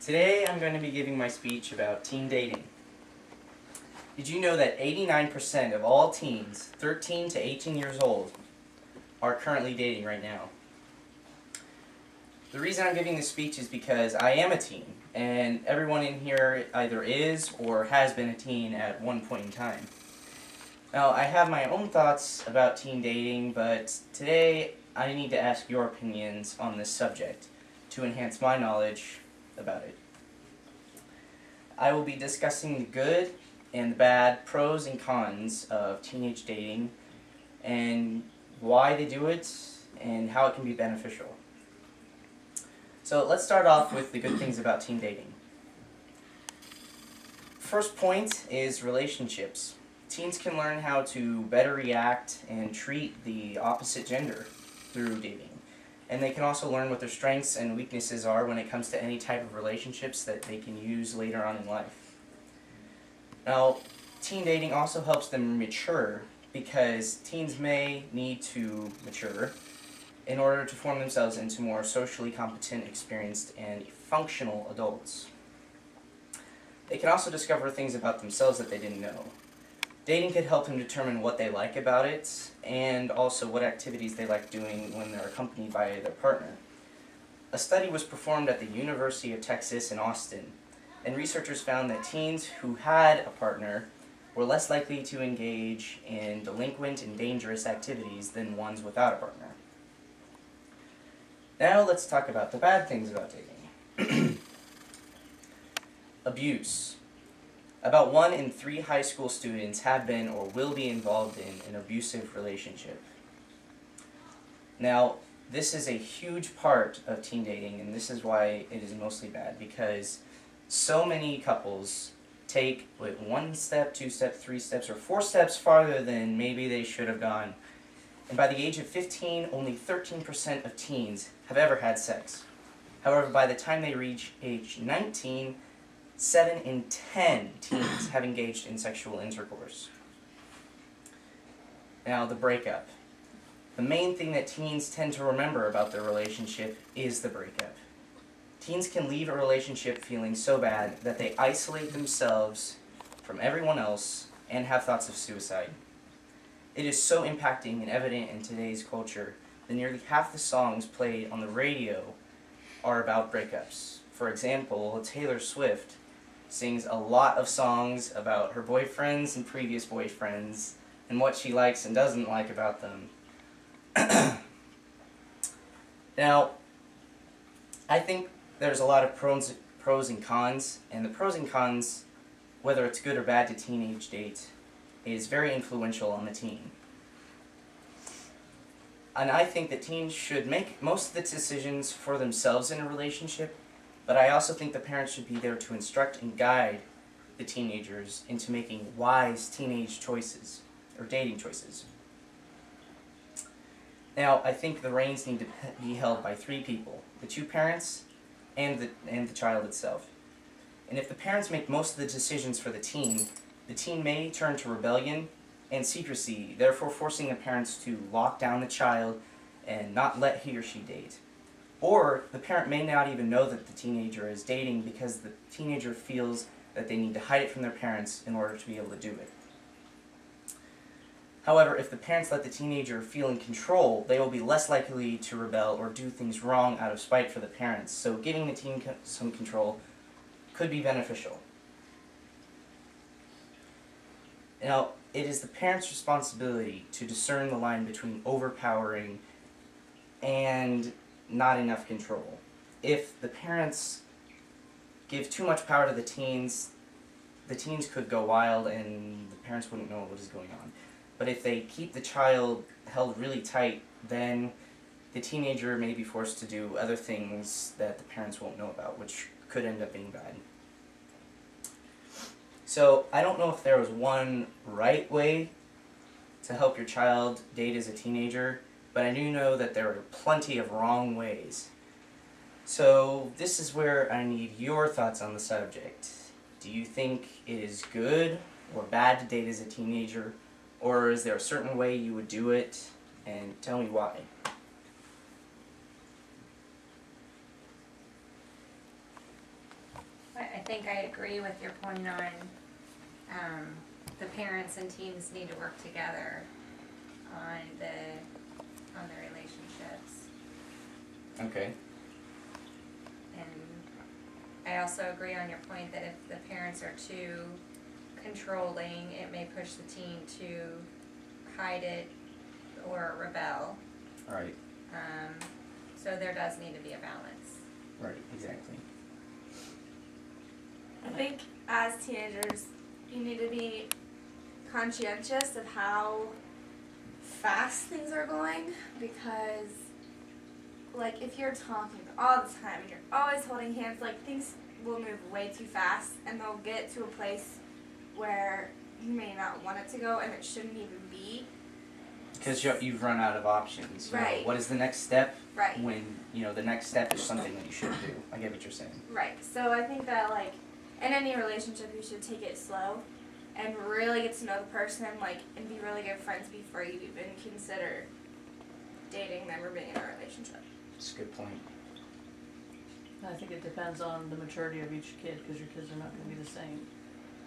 Today I'm going to be giving my speech about teen dating. Did you know that 89% of all teens 13 to 18 years old are currently dating right now? The reason I'm giving this speech is because I am a teen, and everyone in here either is or has been a teen at one point in time. Now, I have my own thoughts about teen dating, but today I need to ask your opinions on this subject to enhance my knowledge about it. I will be discussing the good and the bad, pros and cons of teenage dating, and why they do it, and how it can be beneficial. So let's start off with the good things about teen dating. First point is relationships. Teens can learn how to better react and treat the opposite gender through dating. And they can also learn what their strengths and weaknesses are when it comes to any type of relationships that they can use later on in life. Now, teen dating also helps them mature because teens may need to mature in order to form themselves into more socially competent, experienced, and functional adults. They can also discover things about themselves that they didn't know. Dating could help them determine what they like about it, and also what activities they like doing when they're accompanied by their partner. A study was performed at the University of Texas in Austin, and researchers found that teens who had a partner were less likely to engage in delinquent and dangerous activities than ones without a partner. Now let's talk about the bad things about dating. Abuse. About 1 in 3 high school students have been or will be involved in an abusive relationship. Now, this is a huge part of teen dating, and this is why it is mostly bad, because so many couples take 1 step, 2 steps, 3 steps, or 4 steps farther than maybe they should have gone. And by the age of 15, only 13% of teens have ever had sex. However, by the time they reach age 19, 7 in 10 teens have engaged in sexual intercourse. Now, the breakup. The main thing that teens tend to remember about their relationship is the breakup. Teens can leave a relationship feeling so bad that they isolate themselves from everyone else and have thoughts of suicide. It is so impacting and evident in today's culture that nearly half the songs played on the radio are about breakups. For example, Taylor Swift sings a lot of songs about her boyfriends and previous boyfriends and what she likes and doesn't like about them. Now, I think there's a lot of pros and cons, and the pros and cons, whether it's good or bad to teenage date, is very influential on the teen. And I think that teens should make most of the decisions for themselves in a relationship, but I also think the parents should be there to instruct and guide the teenagers into making wise teenage choices, or dating choices. Now, I think the reins need to be held by 3 people: the 2 parents and the child itself. And if the parents make most of the decisions for the teen may turn to rebellion and secrecy, therefore forcing the parents to lock down the child and not let he or she date. Or the parent may not even know that the teenager is dating because the teenager feels that they need to hide it from their parents in order to be able to do it. However, if the parents let the teenager feel in control, they will be less likely to rebel or do things wrong out of spite for the parents. So giving the teen some control could be beneficial. Now, it is the parents' responsibility to discern the line between overpowering and not enough control. If the parents give too much power to the teens could go wild and the parents wouldn't know what is going on. But if they keep the child held really tight, then the teenager may be forced to do other things that the parents won't know about, which could end up being bad. So, I don't know if there was one right way to help your child date as a teenager, but I do know that there are plenty of wrong ways. So, this is where I need your thoughts on the subject. Do you think it is good or bad to date as a teenager, or is there a certain way you would do it, and tell me why. think I agree with your point on the parents and teens need to work together on the relationships. Okay. And I also agree on your point that if the parents are too controlling, it may push the teen to hide it or rebel. Right. So there does need to be a balance. Right. Exactly. I think as teenagers, you need to be conscientious of how fast things are going, because like if you're talking all the time and you're always holding hands, like things will move way too fast and they'll get to a place where you may not want it to go and it shouldn't even be. Because you've run out of options. You know, Right. what is the next step? Right. When, the next step is something that you should do. I get what you're saying. Right. So I think that like in any relationship you should take it slow and really get to know the person, and be really good friends before you even consider dating them or being in a relationship. That's a good point. I think it depends on the maturity of each kid, because your kids are not going to be the same.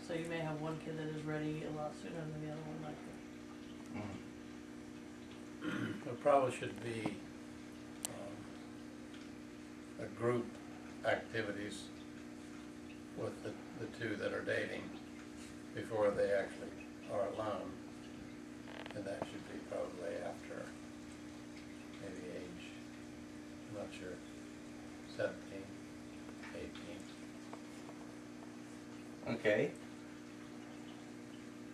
So you may have one kid that is ready a lot sooner than the other one might be. Mm. There probably should be a group activities with the two that are dating before they actually are alone. And that should be probably after maybe age, I'm not sure, 17, 18. Okay.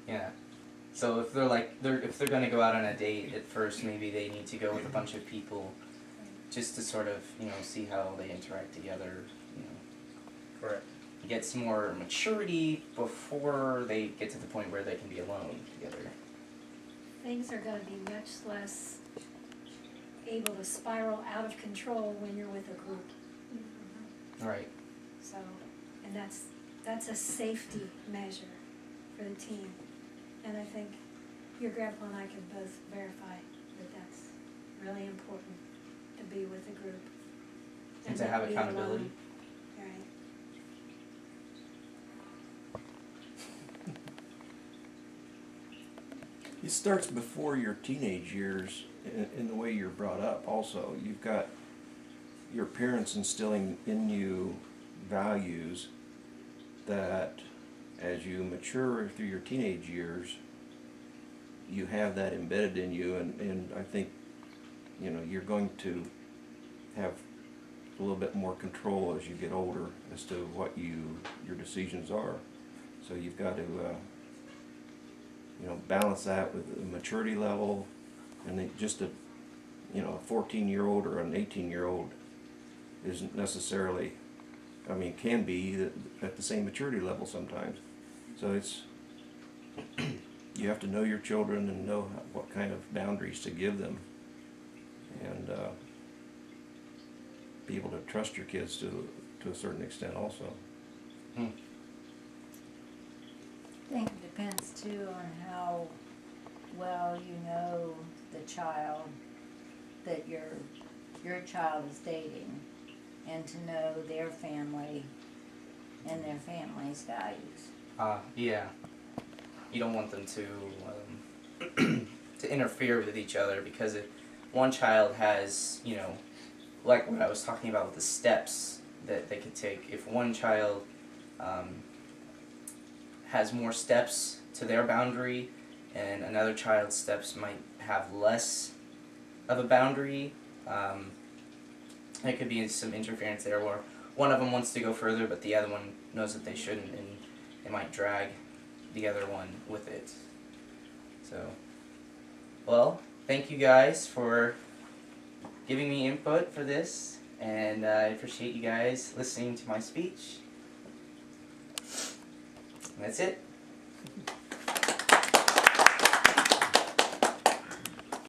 Yeah. So if they're gonna go out on a date at first, maybe they need to go with a bunch of people, just to sort of see how they interact together. Correct. Get some more maturity before they get to the point where they can be alone together. Things are going to be much less able to spiral out of control when you're with a group. Right. So, and that's a safety measure for the teen. And I think your grandpa and I can both verify that that's really important, to be with a group. And to not have be accountability. alone. Right. It starts before your teenage years in the way you're brought up also. You've got your parents instilling in you values that as you mature through your teenage years, you have that embedded in you, and I think you're going to have a little bit more control as you get older as to what your decisions are. So you've got to balance that with the maturity level, and then just a 14-year-old or an 18-year-old isn't necessarily, can be at the same maturity level sometimes. So it's, you have to know your children and know what kind of boundaries to give them, and be able to trust your kids to a certain extent also. Hmm. I think it depends too on how well you know the child that your child is dating, and to know their family and their family's values. Yeah. You don't want them to to interfere with each other, because if one child has, like what I was talking about with the steps that they could take, if one child has more steps to their boundary and another child's steps might have less of a boundary, there could be some interference there where one of them wants to go further but the other one knows that they shouldn't, and it might drag the other one with it. So, well, thank you guys for giving me input for this, and I appreciate you guys listening to my speech. And that's it.